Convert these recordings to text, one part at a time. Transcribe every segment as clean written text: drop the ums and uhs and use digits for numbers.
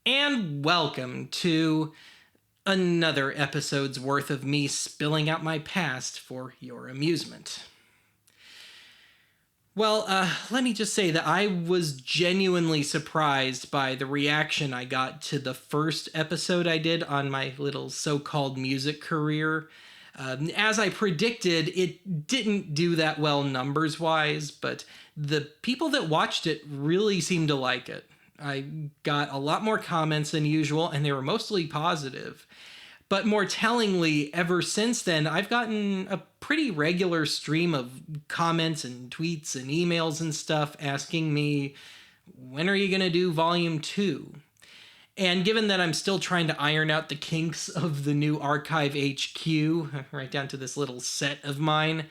and welcome to another episode's worth of me spilling out my past for your amusement. Well, let me just say that I was genuinely surprised by the reaction I got to the first episode I did on my little so-called music career. As I predicted, it didn't do that well numbers-wise, but the people that watched it really seemed to like it. I got a lot more comments than usual, and they were mostly positive. But more tellingly, ever since then, I've gotten a pretty regular stream of comments and tweets and emails and stuff asking me, when are you going to do Volume 2? And given that I'm still trying to iron out the kinks of the new Archive HQ, right down to this little set of mine,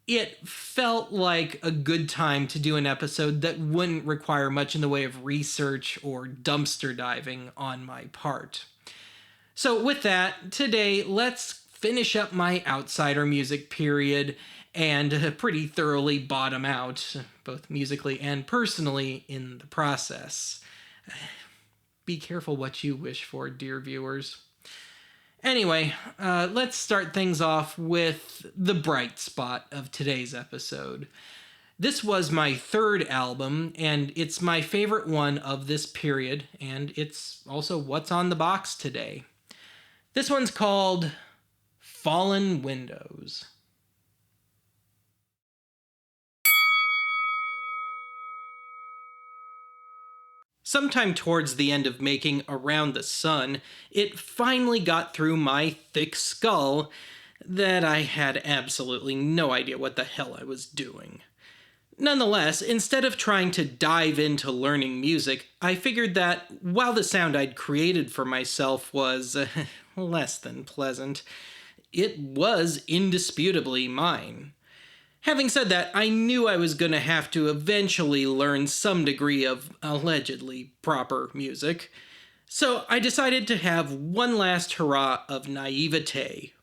it felt like a good time to do an episode that wouldn't require much in the way of research or dumpster diving on my part. So with that, today let's finish up my outsider music period and pretty thoroughly bottom out, both musically and personally, in the process. Be careful what you wish for, dear viewers. Anyway, let's start things off with the bright spot of today's episode. This was my third album, and it's my favorite one of this period, and it's also what's on the box today. This one's called Fallen Windows. Sometime towards the end of making Around the Sun, it finally got through my thick skull that I had absolutely no idea what the hell I was doing. Nonetheless, instead of trying to dive into learning music, I figured that while the sound I'd created for myself was less than pleasant, it was indisputably mine. Having said that, I knew I was going to have to eventually learn some degree of allegedly proper music, so I decided to have one last hurrah of naivete.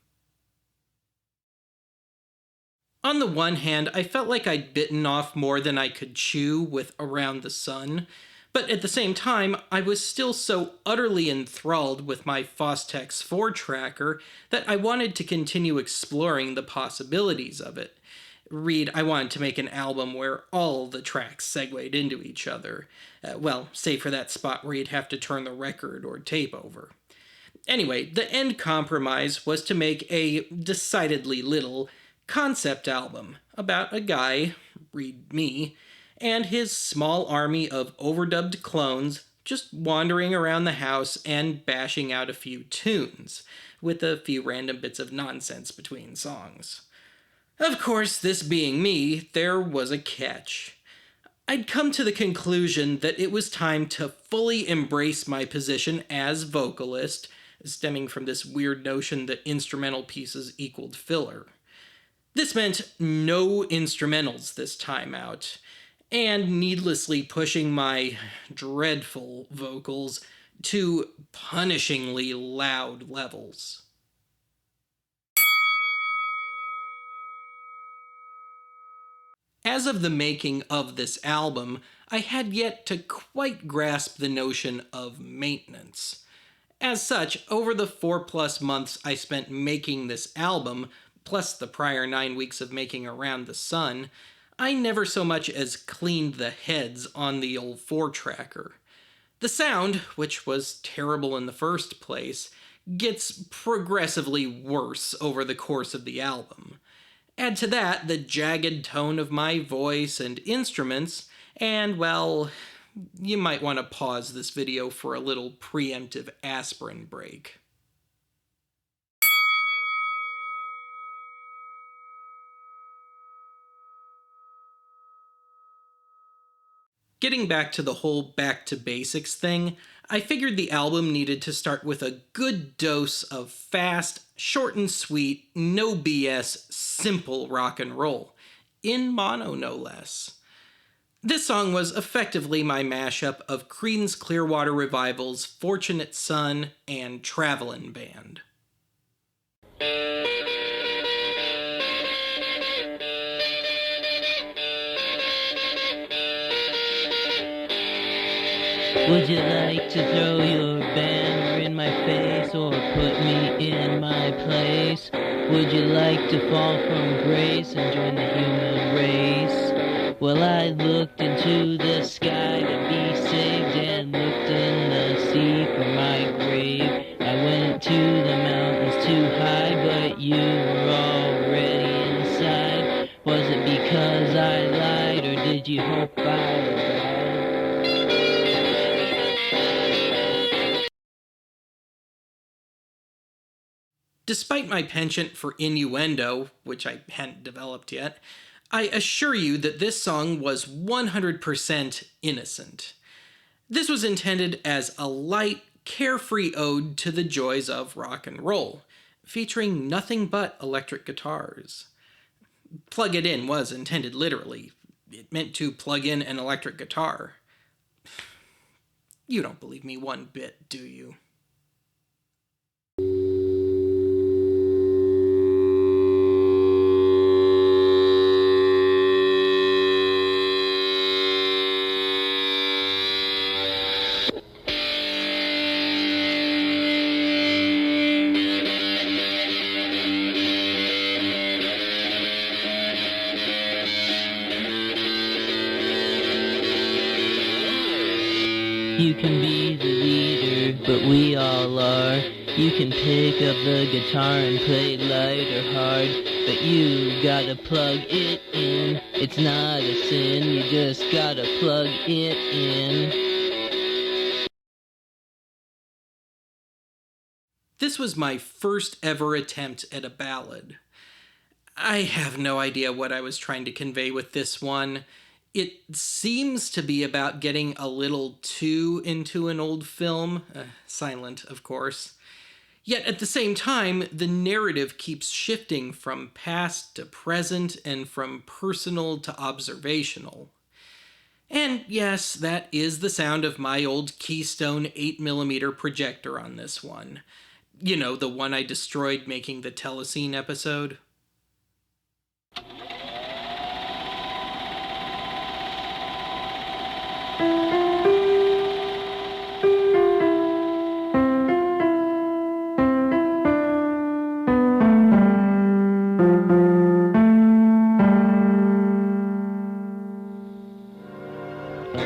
On the one hand, I felt like I'd bitten off more than I could chew with Around the Sun, but at the same time, I was still so utterly enthralled with my Fostex 4-tracker that I wanted to continue exploring the possibilities of it. Read, I wanted to make an album where all the tracks segued into each other. Well, save for that spot where you'd have to turn the record or tape over. Anyway, the end compromise was to make a decidedly little concept album about a guy, read me, and his small army of overdubbed clones just wandering around the house and bashing out a few tunes, with a few random bits of nonsense between songs. Of course, this being me, there was a catch. I'd come to the conclusion that it was time to fully embrace my position as vocalist, stemming from this weird notion that instrumental pieces equaled filler. This meant no instrumentals this time out, and needlessly pushing my dreadful vocals to punishingly loud levels. As of the making of this album, I had yet to quite grasp the notion of maintenance. As such, over the 4+ months I spent making this album, plus the prior 9 weeks of making Around the Sun, I never so much as cleaned the heads on the old 4-tracker. The sound, which was terrible in the first place, gets progressively worse over the course of the album. Add to that the jagged tone of my voice and instruments, and, well, you might want to pause this video for a little preemptive aspirin break. Getting back to the whole back to basics thing, I figured the album needed to start with a good dose of fast, short and sweet, no BS, simple rock and roll. In mono, no less. This song was effectively my mashup of Creedence Clearwater Revival's Fortunate Son and Travelin' Band. Would you like to throw your banner in my face or put me in my place? Would you like to fall from grace and join the human race? Well, I looked into the sky to be saved and looked in the sea for my grave. I went to the mountains too high, but you were already inside. Was it because I lied, or did you hope I died? Despite my penchant for innuendo, which I hadn't developed yet, I assure you that this song was 100% innocent. This was intended as a light, carefree ode to the joys of rock and roll, featuring nothing but electric guitars. Plug it in was intended literally. It meant to plug in an electric guitar. You don't believe me one bit, do you? You can be the leader, but we all are. You can pick up the guitar and play light or hard, but you gotta plug it in. It's not a sin, you just gotta plug it in. This was my first ever attempt at a ballad. I have no idea what I was trying to convey with this one. It seems to be about getting a little too into an old film, silent, of course. Yet at the same time, the narrative keeps shifting from past to present and from personal to observational. And yes, that is the sound of my old Keystone 8mm projector on this one. You know, the one I destroyed making the Telescene episode.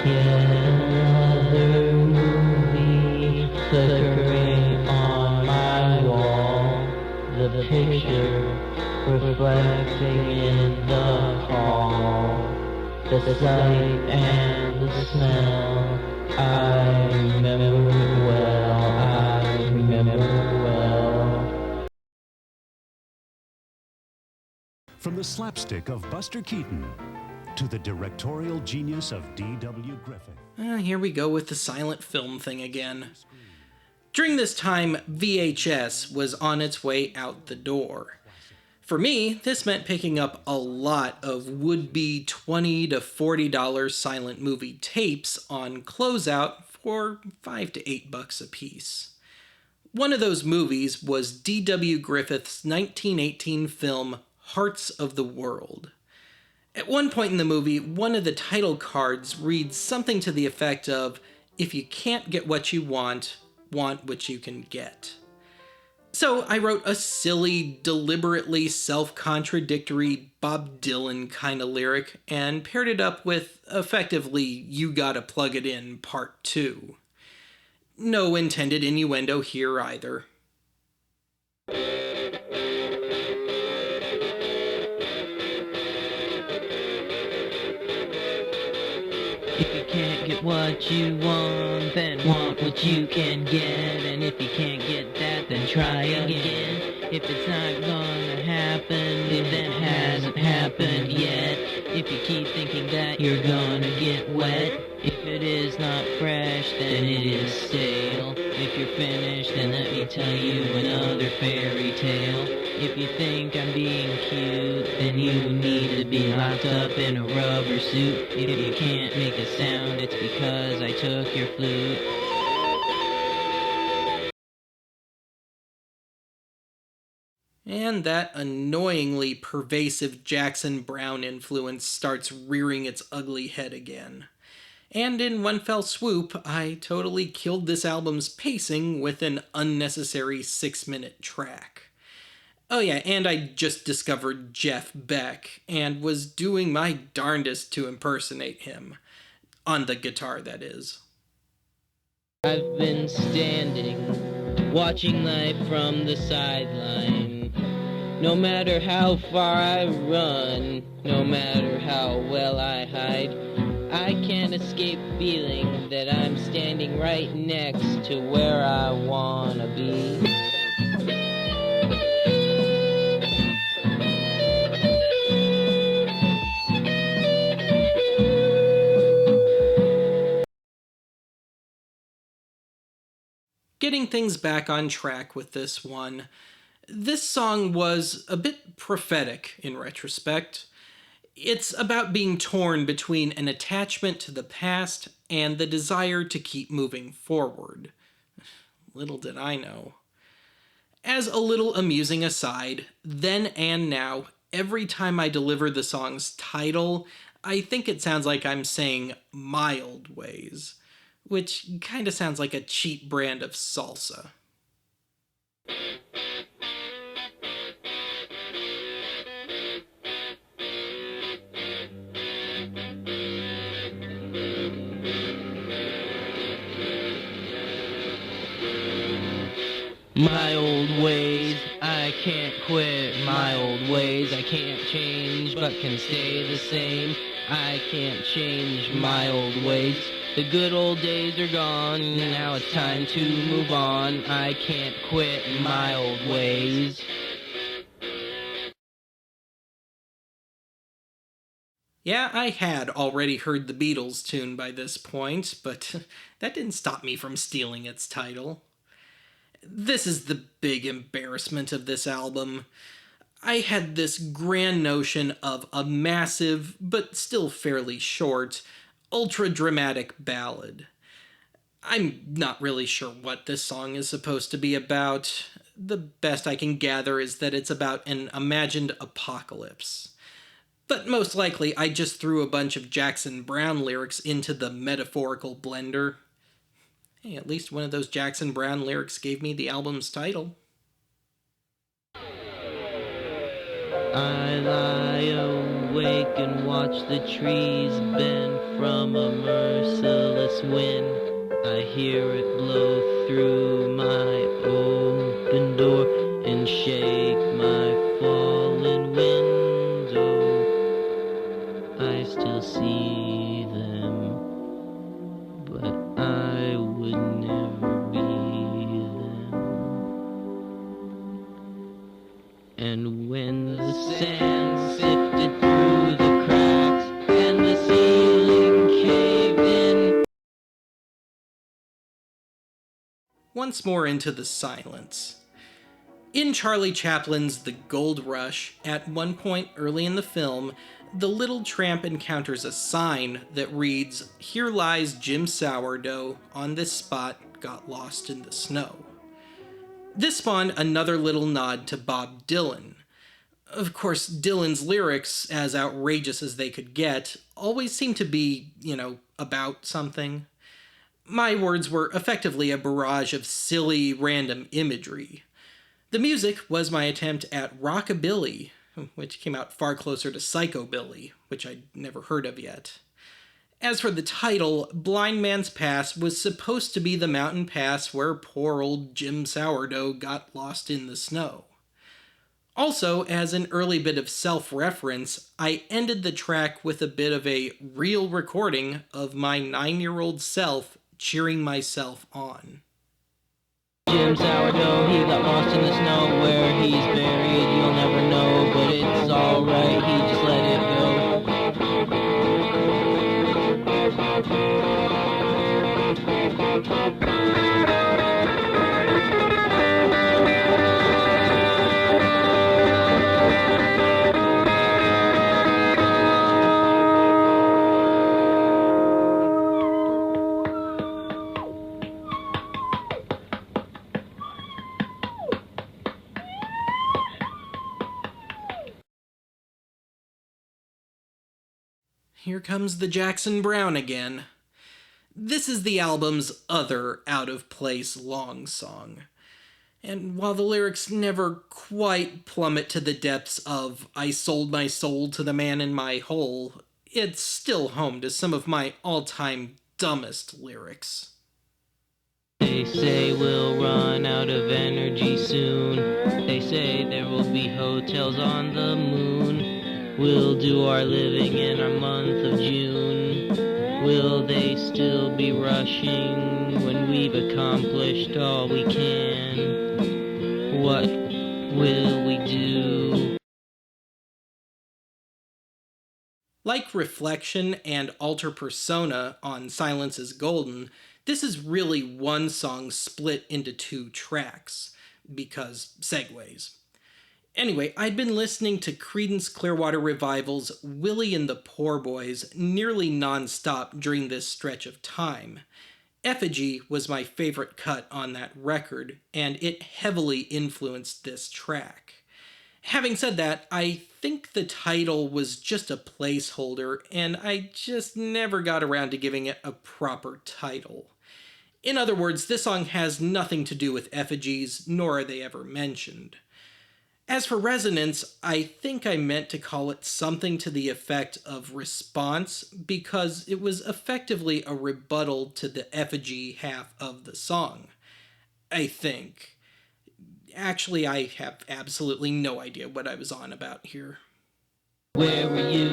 Another movie flickering on my wall, the picture reflecting in the hall, the sight and the smell. I remember well, I remember well. From the slapstick of Buster Keaton to the directorial genius of D.W. Griffith. Here we go with the silent film thing again. During this time, VHS was on its way out the door. For me, this meant picking up a lot of would-be $20 to $40 silent movie tapes on closeout for $5 to $8 a piece. One of those movies was D.W. Griffith's 1918 film Hearts of the World. At one point in the movie, one of the title cards reads something to the effect of, "If you can't get what you want what you can get." So I wrote a silly, deliberately self-contradictory Bob Dylan kind of lyric and paired it up with, effectively, "You Gotta Plug It In Part 2. No intended innuendo here either. If you can't get what you want, then want what you can get. And if you can't get that, then try again. If it's not gonna happen, then it hasn't happened yet. If you keep thinking that you're gonna get wet, if it is not fresh, then it is stale. If you're finished, then let me tell you another fairy tale. If you think I'm being cute, then you need to be locked up in a rubber suit. If you can't make a sound, it's because I took your flute. And that annoyingly pervasive Jackson Browne influence starts rearing its ugly head again. And in one fell swoop, I totally killed this album's pacing with an unnecessary 6-minute track. Oh yeah, and I just discovered Jeff Beck, and was doing my darndest to impersonate him. On the guitar, that is. I've been standing, watching life from the sideline. No matter how far I run, no matter how well I hide, I can't escape feeling that I'm standing right next to where I wanna be. Getting things back on track with this one, this song was a bit prophetic in retrospect. It's about being torn between an attachment to the past and the desire to keep moving forward. Little did I know. As a little amusing aside, then and now, every time I deliver the song's title, I think it sounds like I'm saying my old ways, which kinda sounds like a cheap brand of salsa. My old ways, I can't quit. My old ways, I can't change, but can stay the same. I can't change my old ways. The good old days are gone, now it's time to move on. I can't quit my old ways. Yeah, I had already heard the Beatles tune by this point, but that didn't stop me from stealing its title. This is the big embarrassment of this album. I had this grand notion of a massive, but still fairly short, ultra dramatic ballad. I'm not really sure what this song is supposed to be about. The best I can gather is that it's about an imagined apocalypse. But most likely, I just threw a bunch of Jackson Browne lyrics into the metaphorical blender. Hey, at least one of those Jackson Browne lyrics gave me the album's title. I lie awake and watch the trees bend from a merciless wind. I hear it blow through my open door and shake my fallen window. I still see them, but I would never be them. And when the sand sifted through the cracks and the ceiling caved in. Once more into the silence. In Charlie Chaplin's The Gold Rush, at one point early in the film, the little tramp encounters a sign that reads, "Here lies Jim Sourdough, on this spot got lost in the snow." This spawned another little nod to Bob Dylan. Of course, Dylan's lyrics, as outrageous as they could get, always seem to be, about something. My words were effectively a barrage of silly, random imagery. The music was my attempt at rockabilly, which came out far closer to psychobilly, which I'd never heard of yet. As for the title, Blind Man's Pass was supposed to be the mountain pass where poor old Jim Sourdough got lost in the snow. Also, as an early bit of self-reference, I ended the track with a bit of a real recording of my 9-year-old self cheering myself on. Jim Sourdough, he got lost in the snow. Where he's buried, you'll never know. But it's alright, he just let it go. Here comes the Jackson Browne again. This is the album's other out-of-place long song. And while the lyrics never quite plummet to the depths of "I sold my soul to the man in my hole," it's still home to some of my all-time dumbest lyrics. They say we'll run out of energy soon. They say there will be hotels on the moon. We'll do our living in our month of June. Will they still be rushing when we've accomplished all we can? What will we do? Like Reflection and Alter Persona on Silence is Golden, this is really one song split into two tracks, because segues. Anyway, I'd been listening to Creedence Clearwater Revival's Willie and the Poor Boys nearly non-stop during this stretch of time. Effigy was my favorite cut on that record, and it heavily influenced this track. Having said that, I think the title was just a placeholder, and I just never got around to giving it a proper title. In other words, this song has nothing to do with effigies, nor are they ever mentioned. As for Resonance, I think I meant to call it something to the effect of Response, because it was effectively a rebuttal to the effigy half of the song. I think. Actually, I have absolutely no idea what I was on about here. Where were you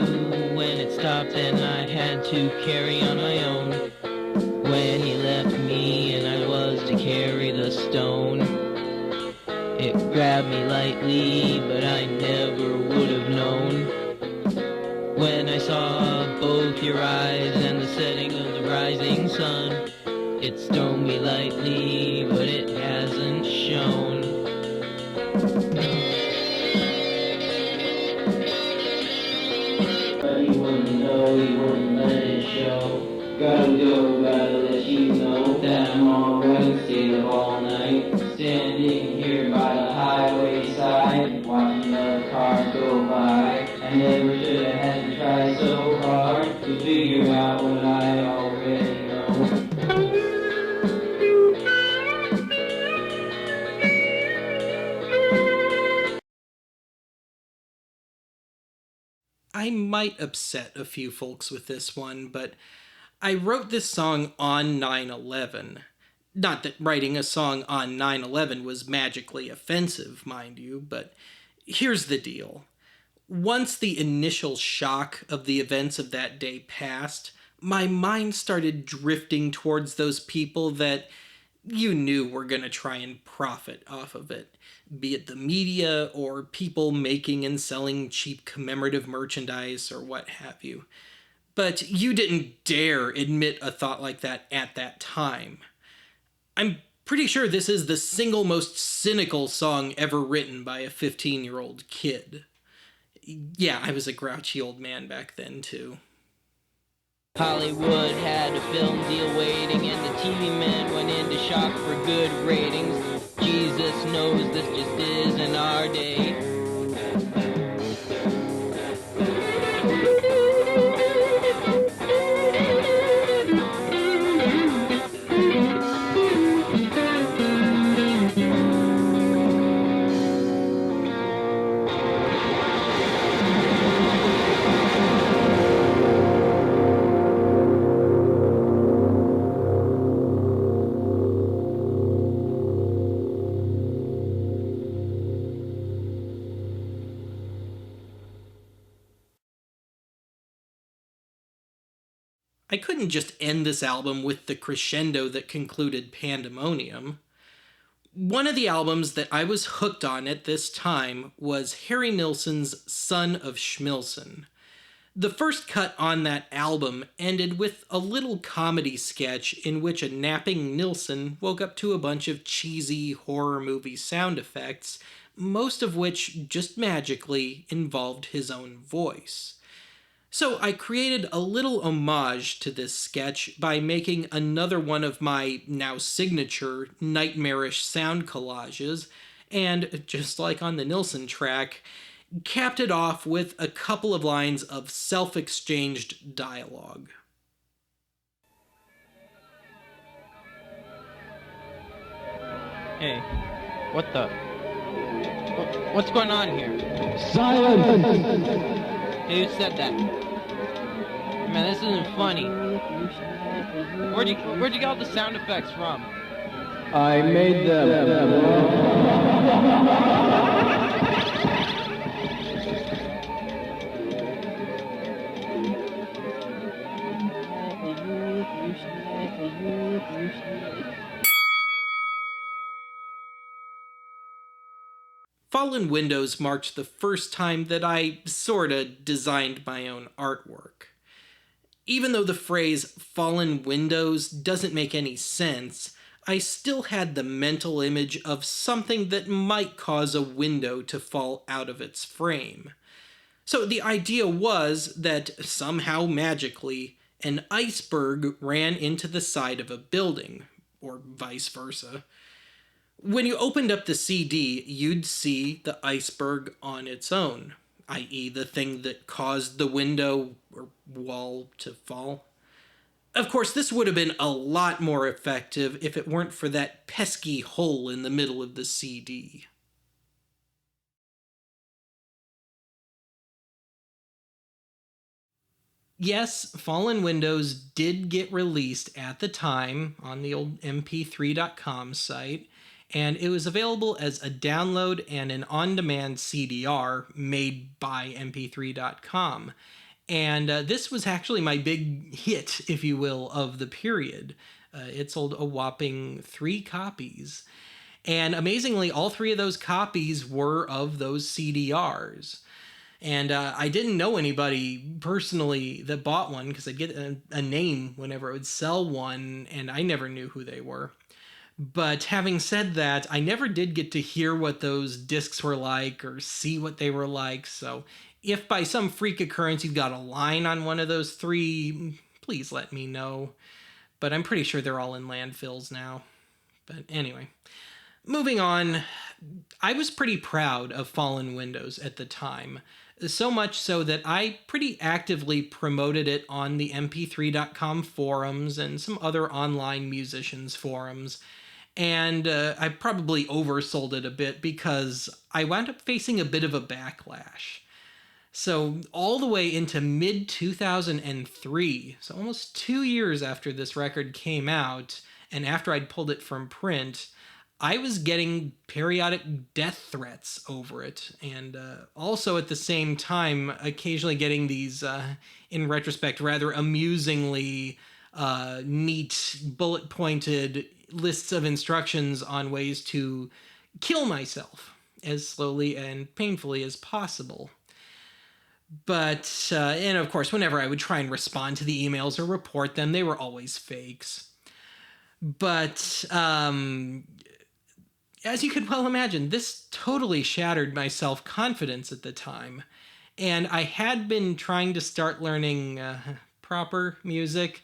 when it stopped and I had to carry on my own? When he left me and I was to carry the stone. It grabbed me lightly, but I never would have known. When I saw both your eyes and the setting of the rising sun, it stoned me lightly, but it hasn't shown. But he wouldn't know, he wouldn't let it show. Gotta go, gotta let you know that I'm alright. Stayed up all night, standing here by the highway side, watching the car go by. I never should have had to try so hard to figure out what I already know. I might upset a few folks with this one, but I wrote this song on 9/11. Not that writing a song on 9/11 was magically offensive, mind you, but here's the deal. Once the initial shock of the events of that day passed, my mind started drifting towards those people that you knew were going to try and profit off of it, be it the media or people making and selling cheap commemorative merchandise or what have you. But you didn't dare admit a thought like that at that time. I'm pretty sure this is the single most cynical song ever written by a 15-year-old kid. Yeah, I was a grouchy old man back then, too. Hollywood had a film deal waiting and the TV men went into shock for good ratings. Jesus knows this just isn't our day. I couldn't just end this album with the crescendo that concluded Pandemonium. One of the albums that I was hooked on at this time was Harry Nilsson's Son of Schmilsson. The first cut on that album ended with a little comedy sketch in which a napping Nilsson woke up to a bunch of cheesy horror movie sound effects, most of which just magically involved his own voice. So I created a little homage to this sketch by making another one of my now signature nightmarish sound collages, and just like on the Nilsson track, capped it off with a couple of lines of self-exchanged dialogue. Hey, what the? What's going on here? Silence! Hey, who said that? Man, this isn't funny. Where'd you get all the sound effects from? I made them. Fallen Windows marked the first time that I sorta designed my own artwork. Even though the phrase fallen windows doesn't make any sense, I still had the mental image of something that might cause a window to fall out of its frame. So the idea was that somehow magically, an iceberg ran into the side of a building, or vice versa. When you opened up the CD, you'd see the iceberg on its own, i.e., the thing that caused the window or wall to fall. Of course, this would have been a lot more effective if it weren't for that pesky hole in the middle of the CD. Yes, Fallen Windows did get released at the time on the old mp3.com site, and it was available as a download and an on-demand CDR made by mp3.com. And this was actually my big hit, if you will, of the period. It sold a whopping 3 copies. And amazingly, all 3 of those copies were of those CDRs. And I didn't know anybody personally that bought one because I'd get a name whenever I would sell one, and I never knew who they were. But having said that, I never did get to hear what those discs were like or see what they were like. So if by some freak occurrence you've got a line on one of those 3, please let me know. But I'm pretty sure they're all in landfills now. But anyway, moving on, I was pretty proud of Fallen Windows at the time. So much so that I pretty actively promoted it on the mp3.com forums and some other online musicians forums. And I probably oversold it a bit because I wound up facing a bit of a backlash. So all the way into mid-2003, so almost 2 years after this record came out, and after I'd pulled it from print, I was getting periodic death threats over it, and also at the same time occasionally getting these, in retrospect, rather amusingly neat, bullet-pointed lists of instructions on ways to kill myself as slowly and painfully as possible. But, and of course, whenever I would try and respond to the emails or report them, they were always fakes. But, as you could well imagine, this totally shattered my self-confidence at the time. And I had been trying to start learning proper music,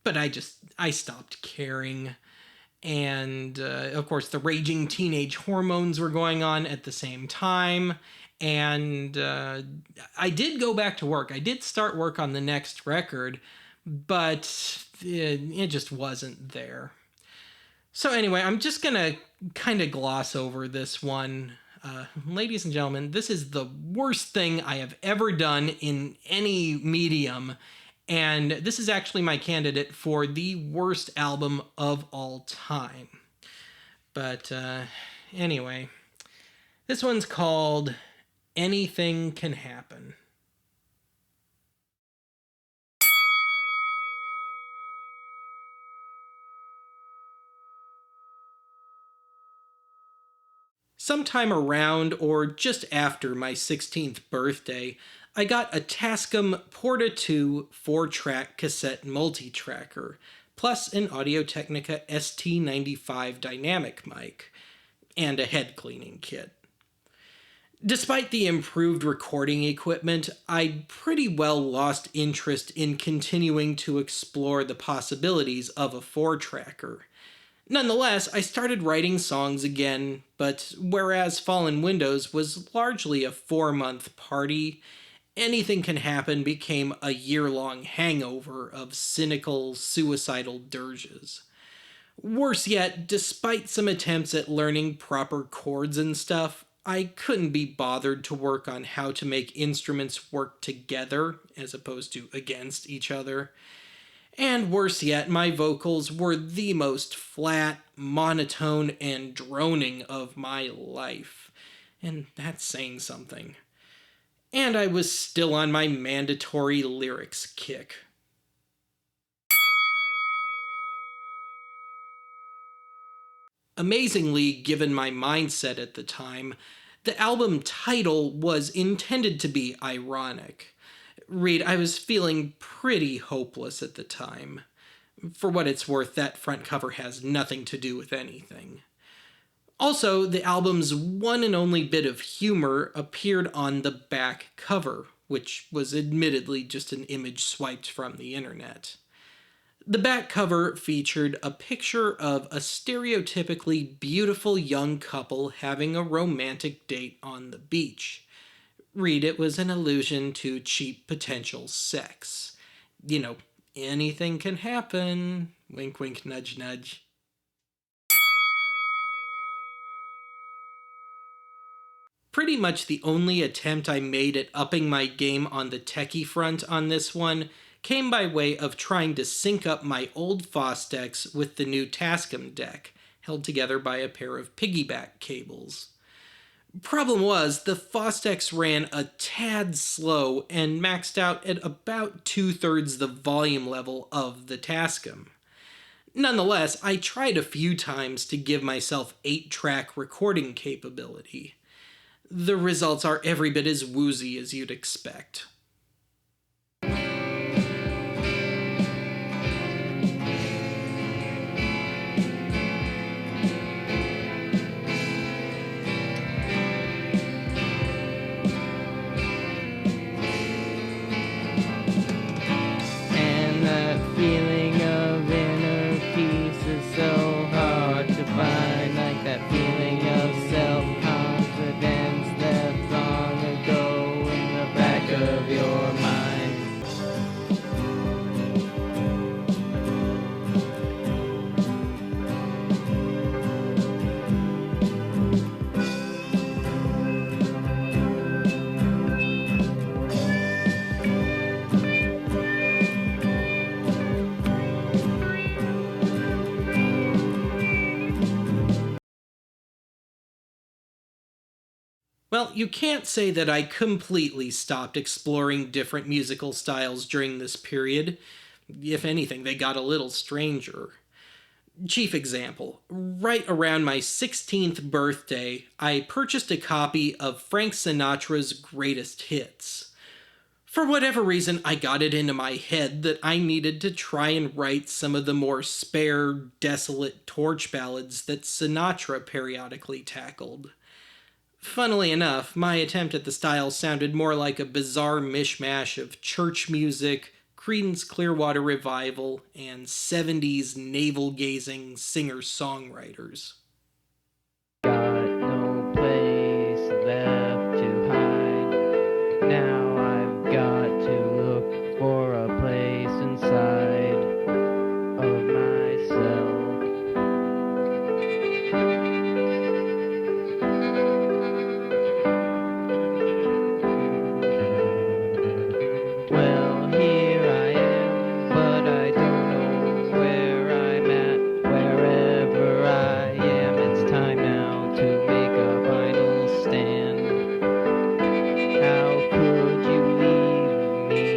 but I stopped caring. And, of course, the raging teenage hormones were going on at the same time. And I did go back to work. I did start work on the next record, but it just wasn't there. So anyway, I'm just going to kind of gloss over this one. Ladies and gentlemen, this is the worst thing I have ever done in any medium. And this is actually my candidate for the worst album of all time. But anyway, this one's called Anything Can Happen. Sometime around or just after my 16th birthday, I got a Tascam Porta 2 4-track cassette multi-tracker, plus an Audio-Technica ST95 dynamic mic, and a head cleaning kit. Despite the improved recording equipment, I'd pretty well lost interest in continuing to explore the possibilities of a 4-tracker. Nonetheless, I started writing songs again, but whereas Fallen Windows was largely a 4-month party, Anything Can Happen became a year-long hangover of cynical, suicidal dirges. Worse yet, despite some attempts at learning proper chords and stuff, I couldn't be bothered to work on how to make instruments work together as opposed to against each other. And worse yet, my vocals were the most flat, monotone, and droning of my life. And that's saying something. And I was still on my mandatory lyrics kick. Amazingly, given my mindset at the time, the album title was intended to be ironic. Reed, I was feeling pretty hopeless at the time. For what it's worth, that front cover has nothing to do with anything. Also, the album's one and only bit of humor appeared on the back cover, which was admittedly just an image swiped from the internet. The back cover featured a picture of a stereotypically beautiful young couple having a romantic date on the beach. Read it was an allusion to cheap potential sex. You know, anything can happen. Wink, wink, nudge, nudge. Pretty much the only attempt I made at upping my game on the techie front on this one came by way of trying to sync up my old Fostex with the new Tascam deck, held together by a pair of piggyback cables. Problem was, the Fostex ran a tad slow and maxed out at about 2/3 the volume level of the Tascam. Nonetheless, I tried a few times to give myself 8-track recording capability. The results are every bit as woozy as you'd expect. And that feeling of inner peace is so hard to find, like that feeling of self-confidence left long ago in the back of your mind. Well, you can't say that I completely stopped exploring different musical styles during this period. If anything, they got a little stranger. Chief example, right around my 16th birthday, I purchased a copy of Frank Sinatra's Greatest Hits. For whatever reason, I got it into my head that I needed to try and write some of the more spare, desolate torch ballads that Sinatra periodically tackled. Funnily enough, my attempt at the style sounded more like a bizarre mishmash of church music, Creedence Clearwater Revival, and 70s navel-gazing singer-songwriters. Got no place left to hide. Now I've got to look for a place inside of myself. Well, here I am, but I don't know where I'm at. Wherever I am, it's time now to make a final stand. How could you leave me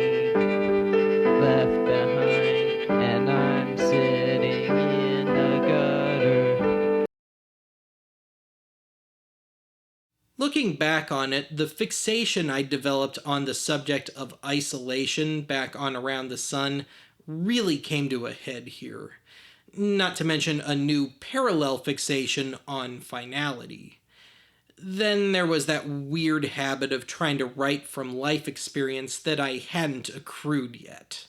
left behind? And I'm sitting in the gutter. Looking back on it, the fixation I developed on the subject of isolation back on Around the Sun really came to a head here. Not to mention a new parallel fixation on finality. Then there was that weird habit of trying to write from life experience that I hadn't accrued yet.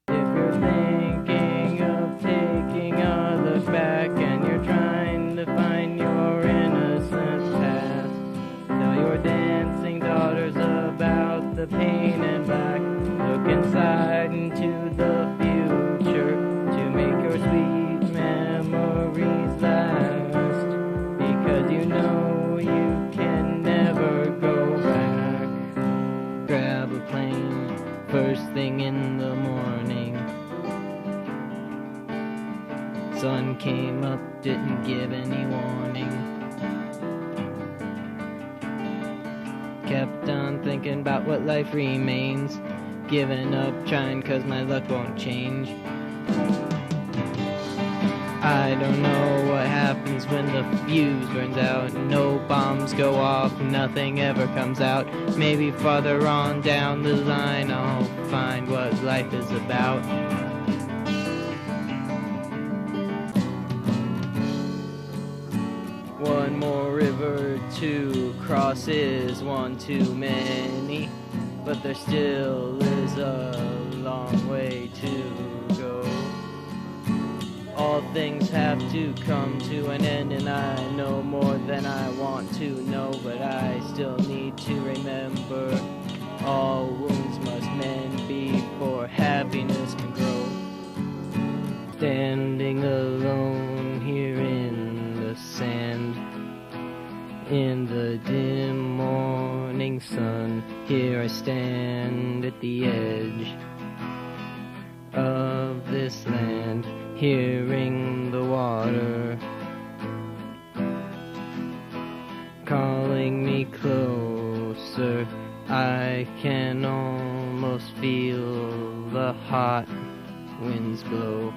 If you're thinking of taking a look back and you're trying to find your innocent past, tell your dancing daughters about the pain and black. Look inside into the future to make your sweet man waiting in the morning. Sun came up, didn't give any warning. Kept on thinking about what life remains. Giving up trying 'cause my luck won't change. I don't know what happens when the fuse burns out. No bombs go off, nothing ever comes out. Maybe farther on down the line I'll find what life is about. One more river to cross is one too many, but there still is a long way to go. All things have to come to an end, and I know more than I want to know, but I still need to remember all wounds must mend before happiness can grow. Standing alone here in the sand, in the dim morning sun, here I stand at the edge of this land, hearing the water calling me closer. I can almost feel the hot winds blow.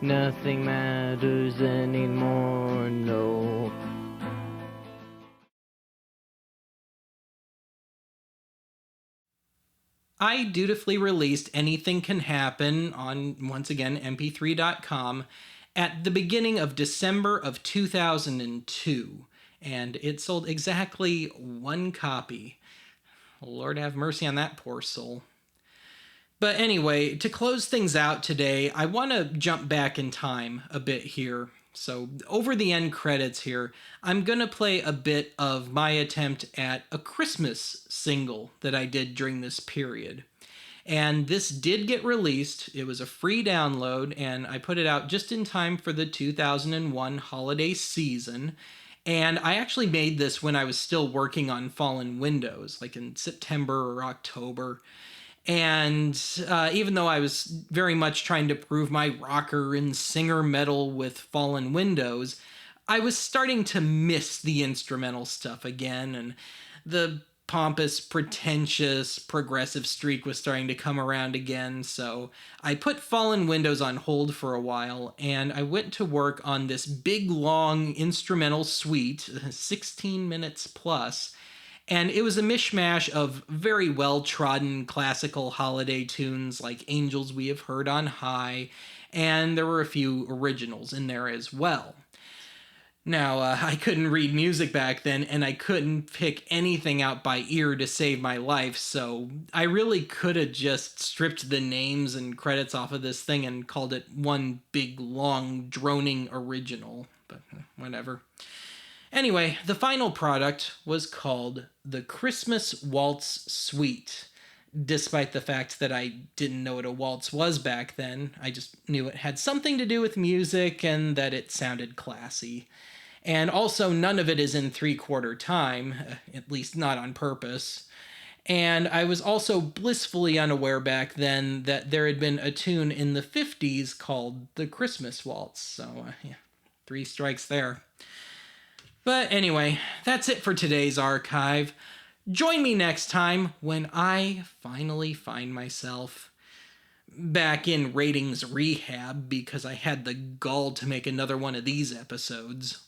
Nothing matters anymore, no. I dutifully released Anything Can Happen on, once again, mp3.com at the beginning of December of 2002, and it sold exactly one copy. Lord have mercy on that poor soul. But anyway, to close things out today, I want to jump back in time a bit here. So over the end credits here, I'm going to play a bit of my attempt at a Christmas single that I did during this period. And this did get released. It was a free download, and I put it out just in time for the 2001 holiday season. And I actually made this when I was still working on Fallen Windows, like in September or October. And even though I was very much trying to prove my rocker and singer metal with Fallen Windows, I was starting to miss the instrumental stuff again, and the pompous, pretentious, progressive streak was starting to come around again, so I put Fallen Windows on hold for a while, and I went to work on this big, long instrumental suite, 16 minutes plus. And it was a mishmash of very well-trodden classical holiday tunes like Angels We Have Heard on High, and there were a few originals in there as well. Now, I couldn't read music back then, and I couldn't pick anything out by ear to save my life, so I really could have just stripped the names and credits off of this thing and called it one big, long, droning original, but whatever. Anyway, the final product was called the Christmas Waltz Suite. Despite the fact that I didn't know what a waltz was back then, I just knew it had something to do with music and that it sounded classy. And also, none of it is in 3/4 time, at least not on purpose. And I was also blissfully unaware back then that there had been a tune in the 50s called the Christmas Waltz. So, yeah, 3 strikes there. But anyway, that's it for today's archive. Join me next time when I finally find myself back in ratings rehab because I had the gall to make another one of these episodes.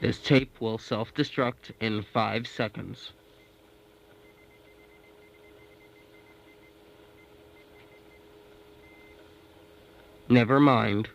This tape will self-destruct in 5 seconds. Never mind.